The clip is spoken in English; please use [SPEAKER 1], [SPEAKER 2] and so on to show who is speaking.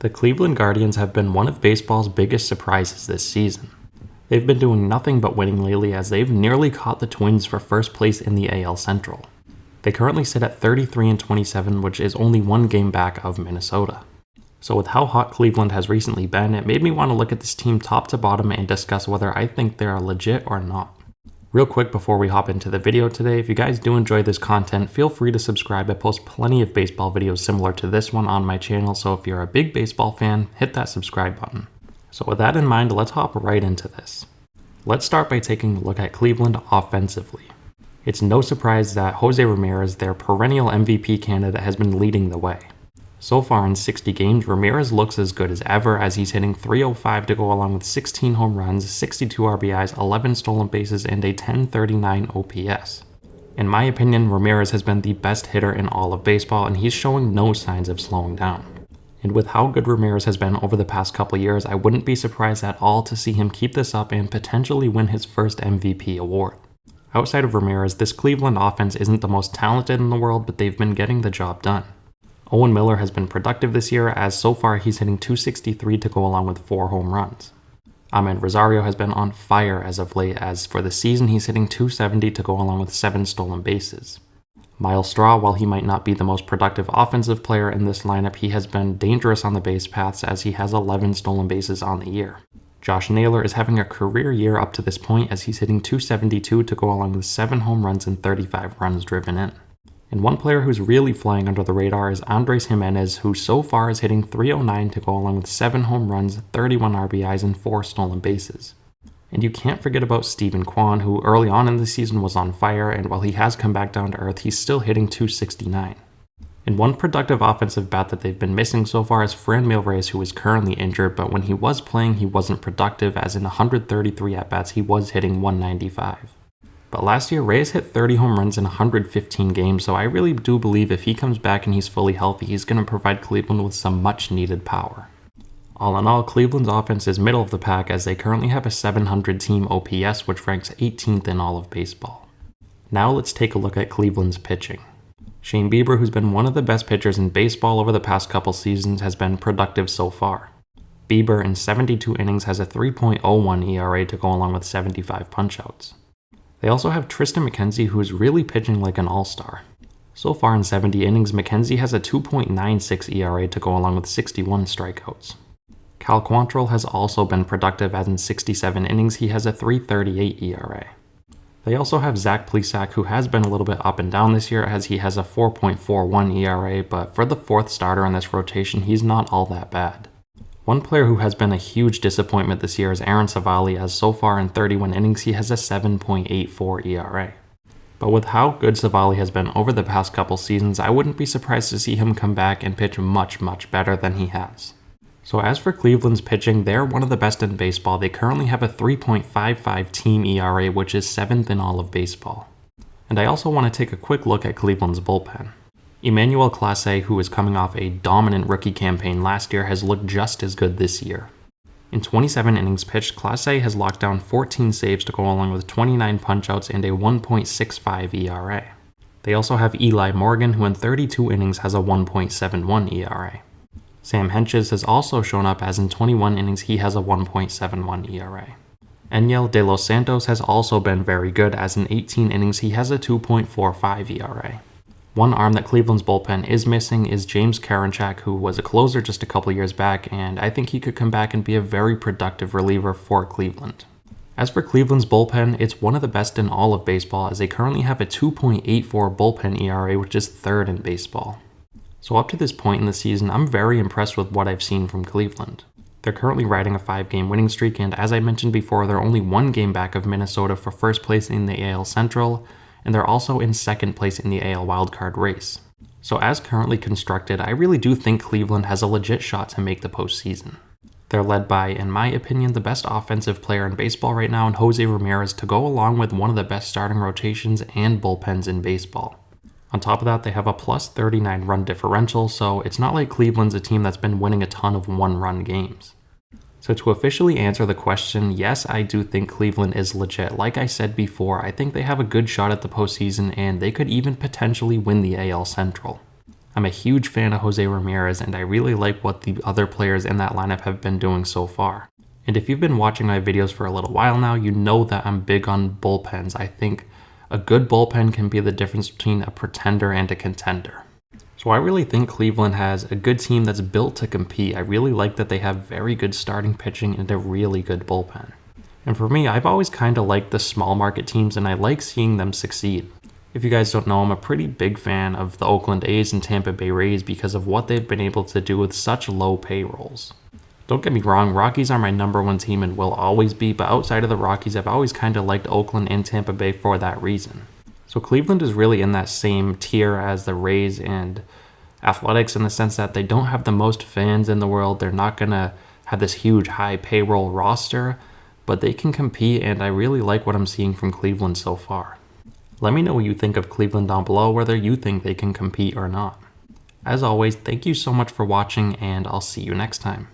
[SPEAKER 1] The Cleveland Guardians have been one of baseball's biggest surprises this season. They've been doing nothing but winning lately as they've nearly caught the Twins for first place in the AL Central. They currently sit at 33-27, which is only one game back of Minnesota. So with how hot Cleveland has recently been, it made me want to look at this team top to bottom and discuss whether I think they are legit or not. Real quick before we hop into the video today, if you guys do enjoy this content, feel free to subscribe. I post plenty of baseball videos similar to this one on my channel, so if you're a big baseball fan, hit that subscribe button. So with that in mind, let's hop right into this. Let's start by taking a look at Cleveland offensively. It's no surprise that Jose Ramirez, their perennial MVP candidate, has been leading the way. So far in 60 games, Ramirez looks as good as ever as he's hitting .305 to go along with 16 home runs, 62 RBIs, 11 stolen bases, and a .1039 OPS. In my opinion, Ramirez has been the best hitter in all of baseball, and he's showing no signs of slowing down. And with how good Ramirez has been over the past couple years, I wouldn't be surprised at all to see him keep this up and potentially win his first MVP award. Outside of Ramirez, this Cleveland offense isn't the most talented in the world, but they've been getting the job done. Owen Miller has been productive this year, as so far he's hitting .263 to go along with 4 home runs. Amed Rosario has been on fire as of late, as for the season he's hitting .270 to go along with 7 stolen bases. Myles Straw, while he might not be the most productive offensive player in this lineup, he has been dangerous on the base paths as he has 11 stolen bases on the year. Josh Naylor is having a career year up to this point as he's hitting .272 to go along with 7 home runs and 35 runs driven in. And one player who's really flying under the radar is Andres Gimenez, who so far is hitting .309 to go along with 7 home runs, 31 RBIs, and 4 stolen bases. And you can't forget about Steven Kwan, who early on in the season was on fire, and while he has come back down to earth, he's still hitting .269. And one productive offensive bat that they've been missing so far is Franmil Reyes, who is currently injured, but when he was playing, he wasn't productive, as in 133 at-bats, he was hitting .195. But last year, Reyes hit 30 home runs in 115 games, so I really do believe if he comes back and he's fully healthy, he's going to provide Cleveland with some much-needed power. All in all, Cleveland's offense is middle of the pack as they currently have a 700 team OPS, which ranks 18th in all of baseball. Now let's take a look at Cleveland's pitching. Shane Bieber, who's been one of the best pitchers in baseball over the past couple seasons, has been productive so far. Bieber in 72 innings has a 3.01 ERA to go along with 75 punchouts. They also have Triston McKenzie, who is really pitching like an all-star. So far in 70 innings, McKenzie has a 2.96 ERA to go along with 61 strikeouts. Cal Quantrill has also been productive, as in 67 innings he has a 3.38 ERA. They also have Zach Plesac, who has been a little bit up and down this year as he has a 4.41 ERA, but for the 4th starter in this rotation, he's not all that bad. One player who has been a huge disappointment this year is Aaron Civale, as so far in 31 innings he has a 7.84 ERA. But with how good Civale has been over the past couple seasons, I wouldn't be surprised to see him come back and pitch much better than he has. So as for Cleveland's pitching, they're one of the best in baseball. They currently have a 3.55 team ERA, which is 7th in all of baseball. And I also want to take a quick look at Cleveland's bullpen. Emmanuel Clase, who is coming off a dominant rookie campaign last year, has looked just as good this year. In 27 innings pitched, Clase has locked down 14 saves to go along with 29 punchouts and a 1.65 ERA. They also have Eli Morgan, who in 32 innings has a 1.71 ERA. Sam Hentges has also shown up, as in 21 innings he has a 1.71 ERA. Enyel De Los Santos has also been very good, as in 18 innings he has a 2.45 ERA. One arm that Cleveland's bullpen is missing is James Karinchak, who was a closer just a couple years back, and I think he could come back and be a very productive reliever for Cleveland. As for Cleveland's bullpen, it's one of the best in all of baseball, as they currently have a 2.84 bullpen ERA, which is 3rd in baseball. So up to this point in the season, I'm very impressed with what I've seen from Cleveland. They're currently riding a 5-game winning streak, and as I mentioned before, they're only 1 game back of Minnesota for first place in the AL Central, and they're also in 2nd place in the AL wildcard race. So as currently constructed, I really do think Cleveland has a legit shot to make the postseason. They're led by, in my opinion, the best offensive player in baseball right now in Jose Ramirez, to go along with one of the best starting rotations and bullpens in baseball. On top of that, they have a plus 39 run differential, so it's not like Cleveland's a team that's been winning a ton of 1-run games. So to officially answer the question, yes, I do think Cleveland is legit. Like I said before, I think they have a good shot at the postseason, and they could even potentially win the AL Central. I'm a huge fan of Jose Ramirez, and I really like what the other players in that lineup have been doing so far. And if you've been watching my videos for a little while now, you know that I'm big on bullpens. I think a good bullpen can be the difference between a pretender and a contender. So I really think Cleveland has a good team that's built to compete. I really like that they have very good starting pitching and a really good bullpen. And for me, I've always kind of liked the small market teams, and I like seeing them succeed. If you guys don't know, I'm a pretty big fan of the Oakland A's and Tampa Bay Rays because of what they've been able to do with such low payrolls. Don't get me wrong, Rockies are my number one team and will always be, but outside of the Rockies, I've always kind of liked Oakland and Tampa Bay for that reason. So Cleveland is really in that same tier as the Rays and Athletics in the sense that they don't have the most fans in the world. They're not going to have this huge high payroll roster, but they can compete, and I really like what I'm seeing from Cleveland so far. Let me know what you think of Cleveland down below, whether you think they can compete or not. As always, thank you so much for watching, and I'll see you next time.